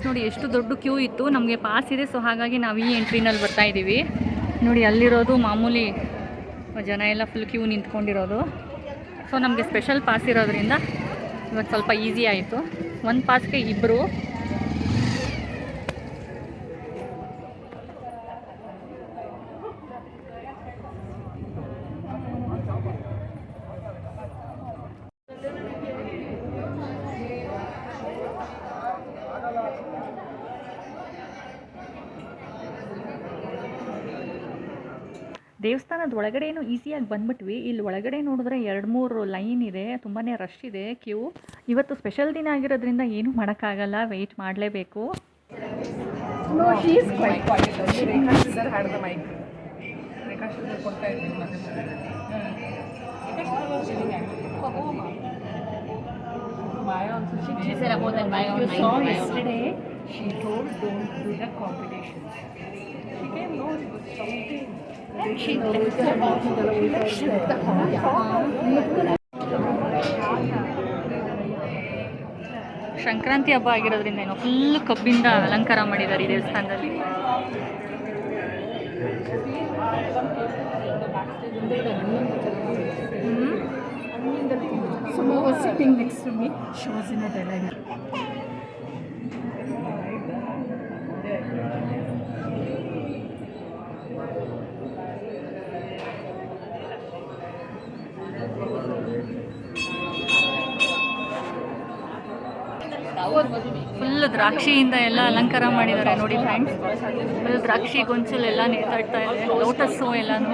Friends ನೋಡಿ ಎಷ್ಟು ದೊಡ್ಡ ಕ್ಯೂ ಇತ್ತು. ನಮಗೆ ಪಾಸ್ ಇದೆ, ಸೊ ಹಾಗಾಗಿ ನಾವು ಈ ಎಂಟ್ರಿನಲ್ಲಿ ಬರ್ತಾ ಇದ್ದೀವಿ. ನೋಡಿ ಅಲ್ಲಿರೋದು ಮಾಮೂಲಿ ಜನ ಎಲ್ಲ ಫುಲ್ ಕ್ಯೂ ನಿಂತ್ಕೊಂಡಿರೋದು. ಸೊ ನಮಗೆ ಸ್ಪೆಷಲ್ ಪಾಸ್ ಇರೋದ್ರಿಂದ ಇವತ್ತು ಸ್ವಲ್ಪ ಈಸಿ ಆಯಿತು. ಒಂದು ಪಾಸ್ಗೆ ಇಬ್ಬರು. ದೇವಸ್ಥಾನದ ಒಳಗಡೆನೂ ಈಸಿಯಾಗಿ ಬಂದ್ಬಿಟ್ವಿ. ಇಲ್ಲಿ ಒಳಗಡೆ ನೋಡಿದ್ರೆ 2-3 ಲೈನ್ ಇದೆ, ತುಂಬಾ ರಶ್ ಇದೆ, ಕ್ಯೂ. ಇವತ್ತು ಸ್ಪೆಷಲ್ ದಿನ ಆಗಿರೋದ್ರಿಂದ ಏನೂ ಮಾಡೋಕ್ಕಾಗಲ್ಲ, ವೆಯ್ಟ್ ಮಾಡಲೇಬೇಕು. ಸಂಕ್ರಾಂತಿ ಹಬ್ಬ ಆಗಿರೋದ್ರಿಂದ ಏನೋ ಫುಲ್ ಕಬ್ಬಿಂದ ಅಲಂಕಾರ ಮಾಡಿದ್ದಾರೆ ಈ ದೇವಸ್ಥಾನದಲ್ಲಿ. ಫುಲ್ ದ್ರಾಕ್ಷಿಯಿಂದ ಎಲ್ಲ ಅಲಂಕಾರ ಮಾಡಿದ್ದಾರೆ ನೋಡಿ ಫ್ರೆಂಡ್ಸ್. ಫುಲ್ ದ್ರಾಕ್ಷಿ ಗೊಂಚಲೆಲ್ಲ ನೇತಾಡ್ತಾ ಇದೆ, ಲೋಟಸ್ಸು ಎಲ್ಲಾನು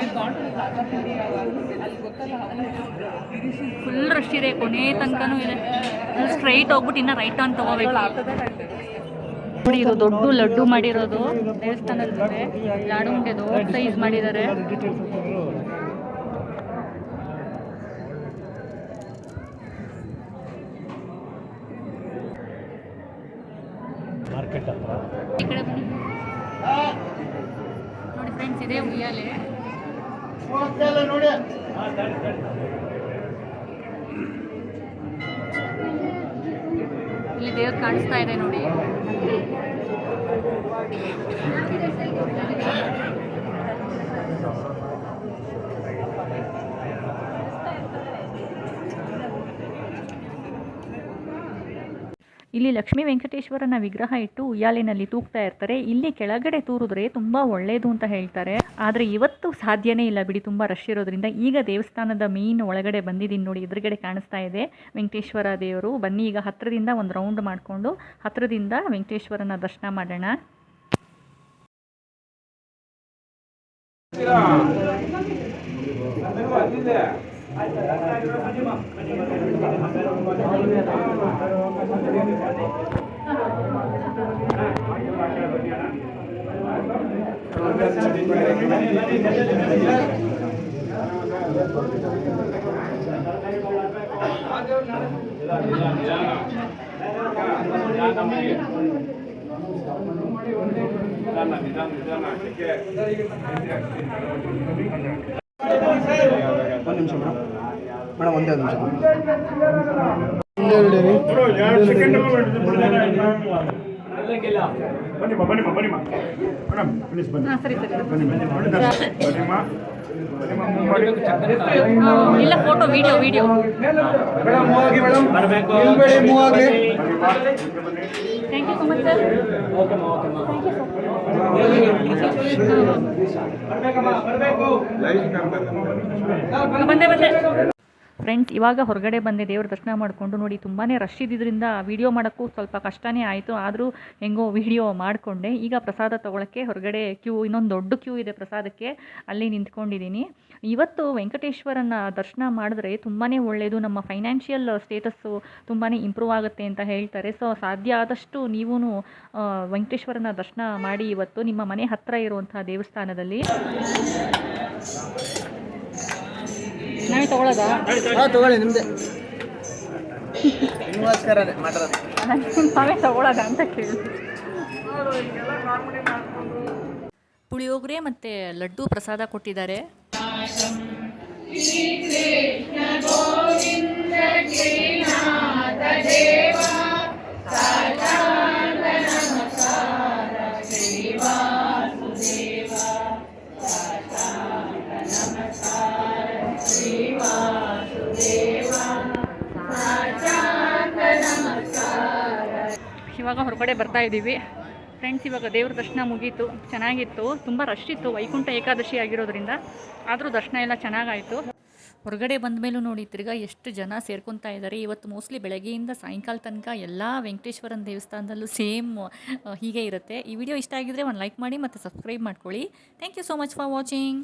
ಫುಲ್ ರಶ್ ಇದೆ, ಕೊನೆ ತನಕನೂ ಇದೆ. ಸ್ಟ್ರೈಟ್ ಹೋಗ್ಬಿಟ್ಟು ಇನ್ನು ರೈಟ್ ಟರ್ನ್ ತಗೋಬೇಕು. ನೋಡಿ ಇದು ದೊಡ್ಡ ಲಡ್ಡು ಮಾಡಿರೋದು ದೇವಸ್ಥಾನದ ಮುಂದೆ, ಲಾಡು ಉಂಡೆ ದೊಡ್ಡ ಸೈಜ್ ಮಾಡಿದ್ದಾರೆ. ಈ ಕಡೆ ಬನ್ನಿ ನೋಡಿ ಫ್ರೆಂಡ್ಸ್, ಇದೇ ಉಯ್ಯಾಲೆ. ಇಲ್ಲಿ ದೇವ್ರು ಕಾಣಿಸ್ತಾ ಇದೆ ನೋಡಿ. ಇಲ್ಲಿ ಲಕ್ಷ್ಮೀ ವೆಂಕಟೇಶ್ವರನ ವಿಗ್ರಹ ಇಟ್ಟು ಉಯ್ಯಾಲೆನಲ್ಲಿ ತೂಗ್ತಾ ಇರ್ತಾರೆ. ಇಲ್ಲಿ ಕೆಳಗಡೆ ತೂರಿದ್ರೆ ತುಂಬ ಒಳ್ಳೆಯದು ಅಂತ ಹೇಳ್ತಾರೆ. ಆದರೆ ಇವತ್ತು ಸಾಧ್ಯನೇ ಇಲ್ಲ ಬಿಡಿ, ತುಂಬ ರಶ್ ಇರೋದ್ರಿಂದ. ಈಗ ದೇವಸ್ಥಾನದ ಮೇನ್ ಒಳಗಡೆ ಬಂದಿದ್ದೀನಿ ನೋಡಿ, ಎದುರುಗಡೆ ಕಾಣಿಸ್ತಾ ಇದೆ ವೆಂಕಟೇಶ್ವರ ದೇವರು. ಬನ್ನಿ ಈಗ ಹತ್ತಿರದಿಂದ ಒಂದು ರೌಂಡ್ ಮಾಡಿಕೊಂಡು ಹತ್ತಿರದಿಂದ ವೆಂಕಟೇಶ್ವರನ ದರ್ಶನ ಮಾಡೋಣ. ಒಂದು ನಿಮಿಷ ಮೇಡಮ್, ಒಂದೇ ನಿಮಿಷ. ಇಲ್ಲ photo video video thank you so much sir. ಬಂದೆ ಬಂದೆ ಫ್ರೆಂಡ್ಸ್. ಇವಾಗ ಹೊರಗಡೆ ಬಂದೆ ದೇವ್ರ ದರ್ಶನ ಮಾಡಿಕೊಂಡು. ನೋಡಿ ತುಂಬಾ ರಶ್ ಇದ್ದಿದ್ದರಿಂದ ವಿಡಿಯೋ ಮಾಡೋಕ್ಕೂ ಸ್ವಲ್ಪ ಕಷ್ಟನೇ ಆಯಿತು, ಆದರೂ ಹೆಂಗೋ ವಿಡಿಯೋ ಮಾಡಿಕೊಂಡೆ. ಈಗ ಪ್ರಸಾದ ತೊಗೊಳಕ್ಕೆ ಹೊರಗಡೆ ಕ್ಯೂ, ಇನ್ನೊಂದು ದೊಡ್ಡ ಕ್ಯೂ ಇದೆ ಪ್ರಸಾದಕ್ಕೆ, ಅಲ್ಲಿ ನಿಂತ್ಕೊಂಡಿದ್ದೀನಿ. ಇವತ್ತು ವೆಂಕಟೇಶ್ವರನ ದರ್ಶನ ಮಾಡಿದ್ರೆ ತುಂಬಾ ಒಳ್ಳೆಯದು, ನಮ್ಮ ಫೈನಾನ್ಷಿಯಲ್ ಸ್ಟೇಟಸ್ಸು ತುಂಬಾ ಇಂಪ್ರೂವ್ ಆಗುತ್ತೆ ಅಂತ ಹೇಳ್ತಾರೆ. ಸೊ ಸಾಧ್ಯ ಆದಷ್ಟು ನೀವು ವೆಂಕಟೇಶ್ವರನ ದರ್ಶನ ಮಾಡಿ ಇವತ್ತು ನಿಮ್ಮ ಮನೆ ಹತ್ತಿರ ಇರುವಂಥ ದೇವಸ್ಥಾನದಲ್ಲಿ. ನಾವೇ ತಗೊಳ್ಳೋದಾ? ತಗೊಳ್ಳಿ, ನಿಮ್ಮದೇ ನಾವೇ ತಗೊಳ್ಳೋದ ಅಂತ ಕೇಳಿ. ಪುಳಿಯೋಗರೆ ಮತ್ತು ಲಡ್ಡು ಪ್ರಸಾದ ಕೊಟ್ಟಿದ್ದಾರೆ. ಇವಾಗ ಹೊರಗಡೆ ಬರ್ತಾ ಇದ್ದೀವಿ ಫ್ರೆಂಡ್ಸ್. ಇವಾಗ ದೇವ್ರ ದರ್ಶನ ಮುಗೀತು, ಚೆನ್ನಾಗಿತ್ತು. ತುಂಬ ರಶ್ ಇತ್ತು, ವೈಕುಂಠ ಏಕಾದಶಿ ಆಗಿರೋದ್ರಿಂದ. ಆದರೂ ದರ್ಶನ ಎಲ್ಲ ಚೆನ್ನಾಗಾಯಿತು. ಹೊರಗಡೆ ಬಂದ ಮೇಲೂ ನೋಡಿ ತಿರ್ಗಾ ಎಷ್ಟು ಜನ ಸೇರ್ಕೊತಾ ಇದ್ದಾರೆ. ಇವತ್ತು ಮೋಸ್ಟ್ಲಿ ಬೆಳಗ್ಗೆಯಿಂದ ಸಾಯಂಕಾಲ ತನಕ ಎಲ್ಲ ವೆಂಕಟೇಶ್ವರನ ದೇವಸ್ಥಾನದಲ್ಲೂ ಸೇಮ್ ಹೀಗೆ ಇರುತ್ತೆ. ಈ ವಿಡಿಯೋ ಇಷ್ಟ ಆಗಿದ್ರೆ ಒಂದು ಲೈಕ್ ಮಾಡಿ ಮತ್ತು ಸಬ್ಸ್ಕ್ರೈಬ್ ಮಾಡ್ಕೊಳ್ಳಿ. Thank you so much for watching.